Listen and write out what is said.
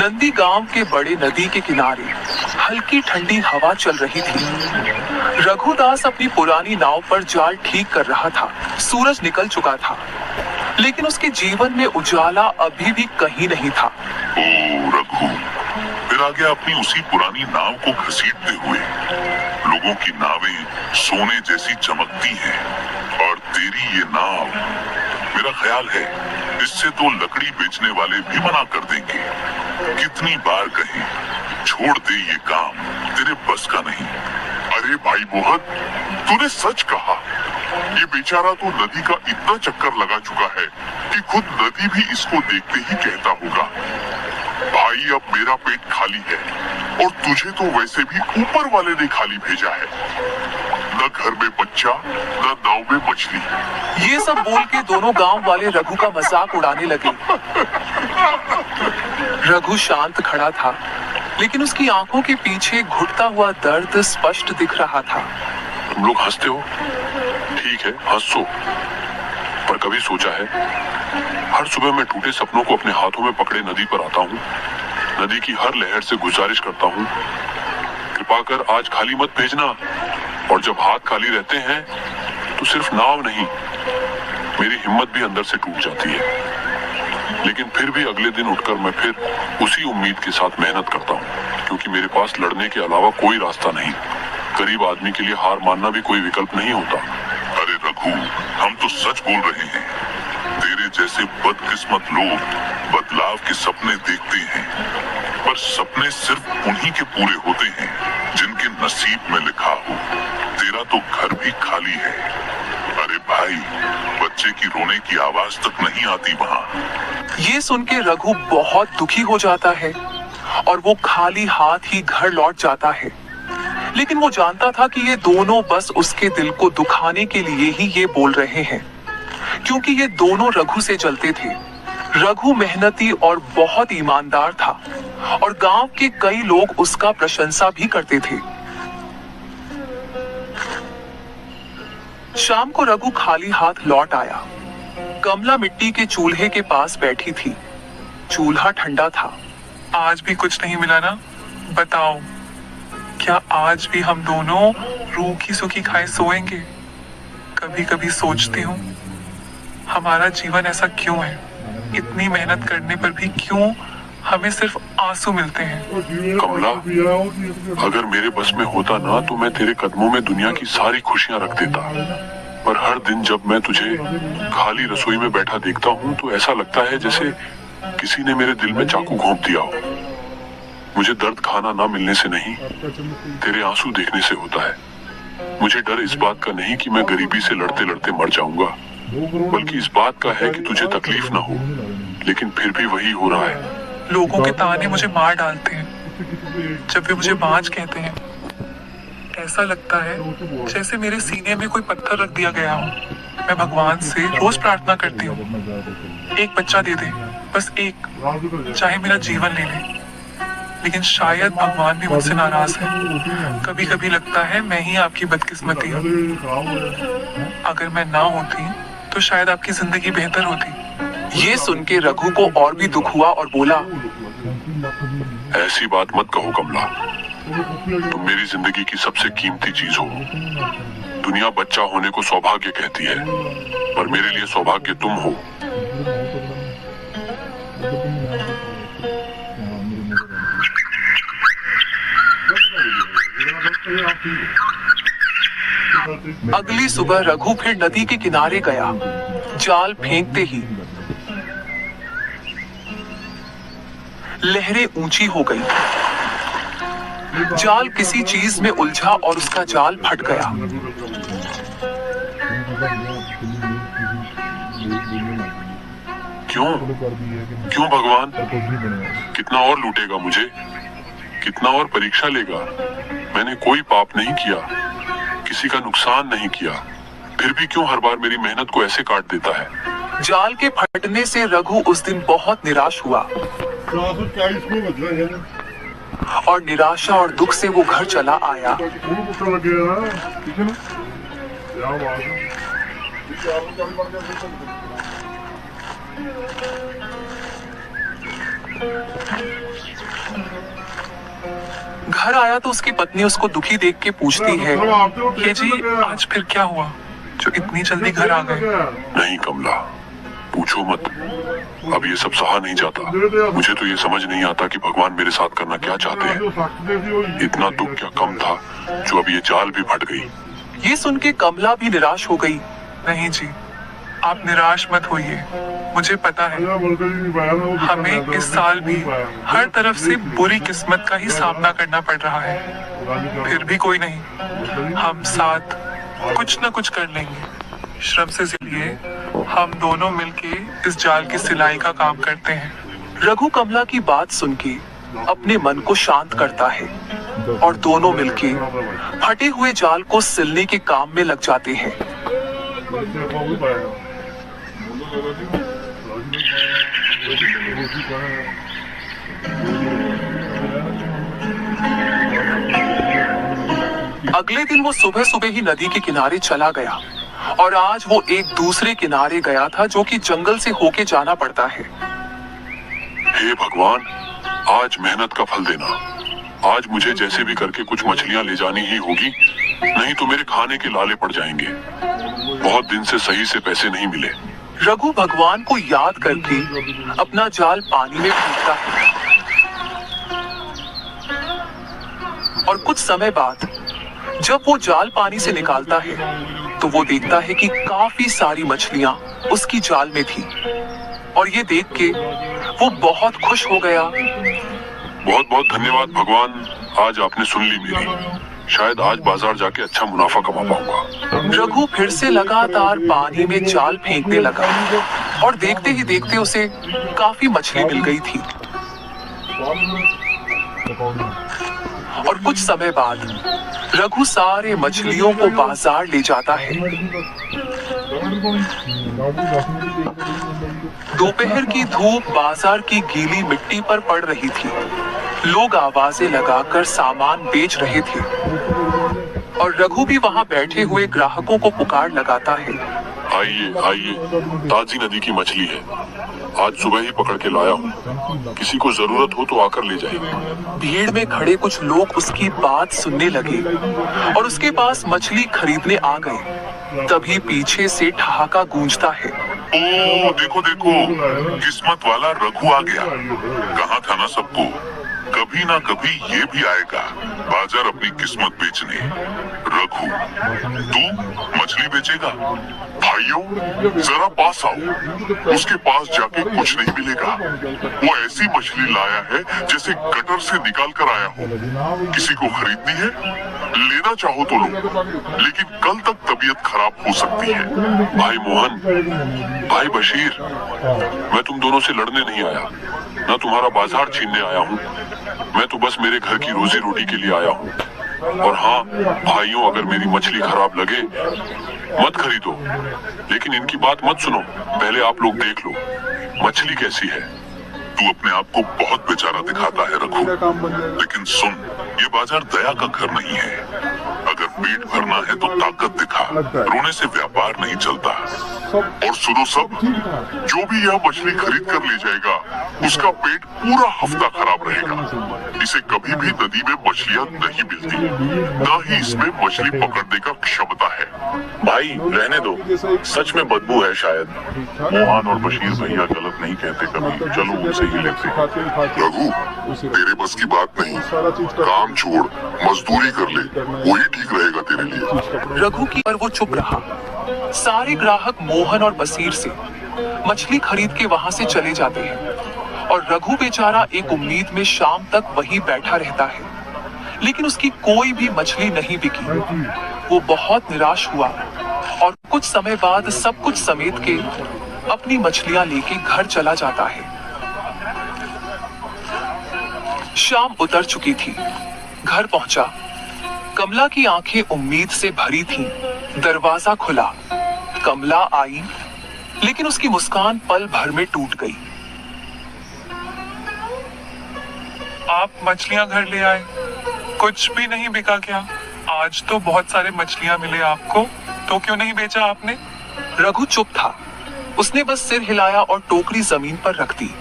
नंदी गांव के बड़े नदी के किनारे हल्की ठंडी हवा चल रही थी। रघुदास अपनी पुरानी नाव पर जाल ठीक कर रहा था। सूरज निकल चुका था, लेकिन उसके जीवन में उजाला अभी भी कहीं नहीं था। ओ रघु, फिर आ गया अपनी उसी पुरानी नाव को घसीटते हुए। लोगों की नावें सोने जैसी चमकती हैं, और तेरी ये नाव, मेरा ख्याल है इससे तो लकड़ी बेचने वाले भी मना कर देंगे। कितनी बार कहें छोड़ दे ये काम, तेरे बस का नहीं। अरे भाई मोहन, तूने सच कहा। ये बेचारा तो नदी का इतना चक्कर लगा चुका है कि खुद नदी भी इसको देखते ही कहता होगा, भाई अब मेरा पेट खाली है, और तुझे तो वैसे भी ऊपर वाले ने खाली भेजा है। न घर में बच्चा, न नाव में मछली। ये सब बोल के दोनों गांव वाले रघु का मजाक उड़ाने लगे। रघु शांत खड़ा था, लेकिन उसकी आंखों के पीछे घुटता हुआ दर्द स्पष्ट दिख रहा था। तुम लोग हंसते हो, ठीक है हंसो, पर कभी सोचा है हर सुबह मैं टूटे सपनों को अपने हाथों में पकड़े नदी पर आता हूँ। नदी की हर लहर से गुजारिश करता हूँ, कृपा कर आज खाली मत भेजना। और जब हाथ खाली रहते हैं तो सिर्फ नाव नहीं, मेरी हिम्मत भी अंदर से टूट जाती है। लेकिन फिर भी अगले दिन उठकर मैं फिर उसी उम्मीद के साथ मेहनत करता हूँ, क्योंकि मेरे पास लड़ने के अलावा कोई रास्ता नहीं। गरीब आदमी के लिए हार मानना भी कोई विकल्प नहीं होता। अरे रघु, हम तो सच बोल रहे हैं। तेरे जैसे बदकिस्मत लोग बदलाव के सपने देखते हैं, पर सपने सिर्फ उन्हीं के पूरे होते हैं जिनके नसीब में लिखा हो। तेरा तो घर भी खाली है। अरे भाई, बच्चे की रोने की आवाज तक नहीं आती वहाँ। ये सुन के रघु बहुत दुखी हो जाता है और वो खाली हाथ ही घर लौट जाता है। लेकिन वो जानता था कि ये दोनों बस उसके दिल को दुखाने के लिए ही ये बोल रहे हैं, क्योंकि ये दोनों रघु से जलते थे। रघु मेहनती और बहुत ईमानदार था, और गांव के कई लोग उसका प्रशंसा भी करते थे। शाम को रघु खाली हाथ लौट आया। कमला मिट्टी के चूल्हे के पास बैठी थी। चूल्हा ठंडा था। आज भी कुछ नहीं मिला ना? बताओ, क्या आज भी हम दोनों रूखी सूखी खाए सोएंगे? कभी कभी सोचती हूँ, हमारा जीवन ऐसा क्यों है? इतनी मेहनत करने पर भी क्यों हमें सिर्फ आंसू मिलते हैं? कमला, अगर मेरे बस में होता ना तो मैं तेरे कदमों में दुनिया की सारी खुशियां रख देता। पर हर दिन जब मैं तुझे खाली रसोई में बैठा देखता हूँ तो ऐसा लगता है जैसे किसी ने मेरे दिल में चाकू घोंप दिया हो। मुझे दर्द खाना ना मिलने से नहीं, तेरे आंसू देखने से होता है। मुझे डर इस बात का नहीं कि मैं गरीबी से लड़ते लड़ते मर जाऊंगा, बल्कि इस बात का है कि तुझे तकलीफ ना हो। लेकिन फिर भी वही हो रहा है। लोगों के ताने मुझे मार डालते हैं। जब वे मुझे बांझ कहते हैं, ऐसा लगता है जैसे मेरे सीने में कोई पत्थर रख दिया गया हो। मैं भगवान से रोज प्रार्थना करती हूँ, एक बच्चा दे दे, बस एक, चाहे मेरा जीवन ले ले। लेकिन शायद भगवान भी मुझसे नाराज है। कभी कभी लगता है मैं ही आपकी बदकिस्मती हूँ। अगर मैं ना होती तो शायद आपकी जिंदगी बेहतर होती। ये सुन के रघु को और भी दुख हुआ और बोला, ऐसी बात मत कहो कमला, तुम मेरी जिंदगी की सबसे कीमती चीज हो। दुनिया बच्चा होने को सौभाग्य कहती है, पर मेरे लिए सौभाग्य तुम हो। अगली सुबह रघु फिर नदी के किनारे गया। जाल फेंकते ही लहरें ऊंची हो गई। जाल किसी चीज में उलझा और उसका जाल फट गया। क्यों भगवान? कितना और लूटेगा मुझे? कितना और परीक्षा लेगा? मैंने कोई पाप नहीं किया, किसी का नुकसान नहीं किया, फिर भी क्यों हर बार मेरी मेहनत को ऐसे काट देता है? जाल के फटने से रघु उस दिन बहुत निराश हुआ, और निराशा और दुख से वो घर चला आया। घर आया तो उसकी पत्नी उसको दुखी देख के पूछती है, ये जी आज फिर क्या हुआ जो इतनी जल्दी घर आ गए? नहीं कमला, पूछो मत। अब ये सब सहा नहीं जाता। मुझे तो ये समझ नहीं आता कि भगवान मेरे साथ करना क्या चाहते हैं। इतना दुख क्या कम था जो अब ये जाल भी फट गई। ये सुन के कमला भी निराश हो गई। नहीं जी, आप निराश मत होइए, मुझे पता है हमें इस साल भी हर तरफ से बुरी किस्मत का ही सामना करना पड़ रहा है। फिर भी कोई नहीं, हम साथ कुछ न कुछ कर लेंगे। श्रम से इसलिए हम दोनों मिलके इस जाल की सिलाई का काम करते हैं। रघु कमला की बात सुन के अपने मन को शांत करता है और दोनों मिलके फटे हुए जाल को सिलने के काम में लग जाते हैं। अगले दिन वो सुबह सुबह ही नदी के किनारे चला गया और आज वो एक दूसरे किनारे गया था जो कि जंगल से होके जाना पड़ता है। हे भगवान, आज मेहनत का फल देना। आज मुझे जैसे भी करके कुछ मछलियां ले जानी ही होगी, नहीं तो मेरे खाने के लाले पड़ जाएंगे। बहुत दिन से सही से पैसे नहीं मिले। रघु भगवान को याद करके अपना जाल पानी में फेंकता है और कुछ समय बाद जब वो जाल पानी से निकालता है तो वो देखता है कि काफी सारी मछलियां उसकी जाल में थी और ये देख के वो बहुत खुश हो गया। बहुत बहुत धन्यवाद भगवान, आज आपने सुन ली मेरी। शायद आज बाजार जाके अच्छा मुनाफा कमा पाऊंगा। रघु फिर से लगातार पानी में जाल फेंकने लगा और देखते ही देखते उसे काफी मछली मिल गई थी। और कुछ समय बाद रघु सारे मछलियों को बाजार ले जाता है। दोपहर की धूप बाजार की गीली मिट्टी पर पड़ रही थी। लोग आवाजें लगाकर सामान बेच रहे थे और रघु भी वहां बैठे हुए ग्राहकों को पुकार लगाता है। आइए आइए, ताजी नदी की मछली है, आज सुबह ही पकड़ के लाया हूँ। किसी को जरूरत हो तो आकर ले जाइए। भीड़ में खड़े कुछ लोग उसकी बात सुनने लगे और उसके पास मछली खरीदने आ गए। तभी पीछे से ठहाका गूंजता है। ओ देखो देखो, किस्मत वाला रघु आ गया। कहा था ना सबको, कभी ना कभी ये भी आएगा बाजार अपनी किस्मत बेचने। रघु, तू मछली बेचेगा? भाइयों जरा पास आओ। उसके पास जाके कुछ नहीं मिलेगा। वो ऐसी मछली लाया है जैसे गटर से निकाल कर आया हो। किसी को खरीदनी है? लेना चाहो तो लो, लेकिन कल तक तबीयत खराब हो सकती है। भाई मोहन, भाई बशीर, मैं तुम दोनों से लड़ने नहीं आया, ना तुम्हारा बाजार छीनने आया हूँ। मैं तो बस मेरे घर की रोजी रोटी के लिए आया हूँ। और हाँ भाइयों, अगर मेरी मछली खराब लगे मत खरीदो, लेकिन इनकी बात मत सुनो। पहले आप लोग देख लो मछली कैसी है। तू अपने आप को बहुत बेचारा दिखाता है रघु, लेकिन सुन, ये बाजार दया का घर नहीं है। अगर पेट भरना है तो ताकत दिखा, रोने से व्यापार नहीं चलता। और सुनो सब, जो भी यह मछली खरीद कर ले जाएगा उसका पेट पूरा हफ्ता खराब रहेगा। इसे कभी भी नदी में मछलियां नहीं मिलती, ना ही इसमें मछली पकड़ने का क्षमता है। भाई रहने दो, सच में बदबू है शायद। मोहन और बशीर भैया गलत नहीं कहते कभी, चलो उनसे ही लेते। रघु, तेरे बस की बात नहीं, काम छोड़ मजदूरी कर ले, वही ठीक रहेगा तेरे लिए। रघु की पर वो चुप रहा। सारे ग्राहक मोहन और बशीर से मछली खरीद के वहां से चले जाते हैं और रघु बेचारा एक उम्मीद में शाम तक वहीं बैठा रहता है, लेकिन उसकी कोई भी मछली नहीं बिकी। वो बहुत निराश हुआ और कुछ समय बाद सब कुछ समेट के अपनी मछलियां लेके घर चला जाता है। शाम उतर चुकी थी। घर पहुंचा। कमला की आंखें उम्मीद से भरी थीं। दरवाजा खुला। कमला आई, लेकिन उसकी मुस्कान पल भर में टूट गई। आप मछलियां घर ले आए, कुछ भी नहीं बिका क्या? आज तो बहुत सारे मछलियां मिले आपको, तो क्यों नहीं बेचा आपने? रघु चुप था। उसने बस सिर हिलाया और टोकरी जमीन पर रख दी।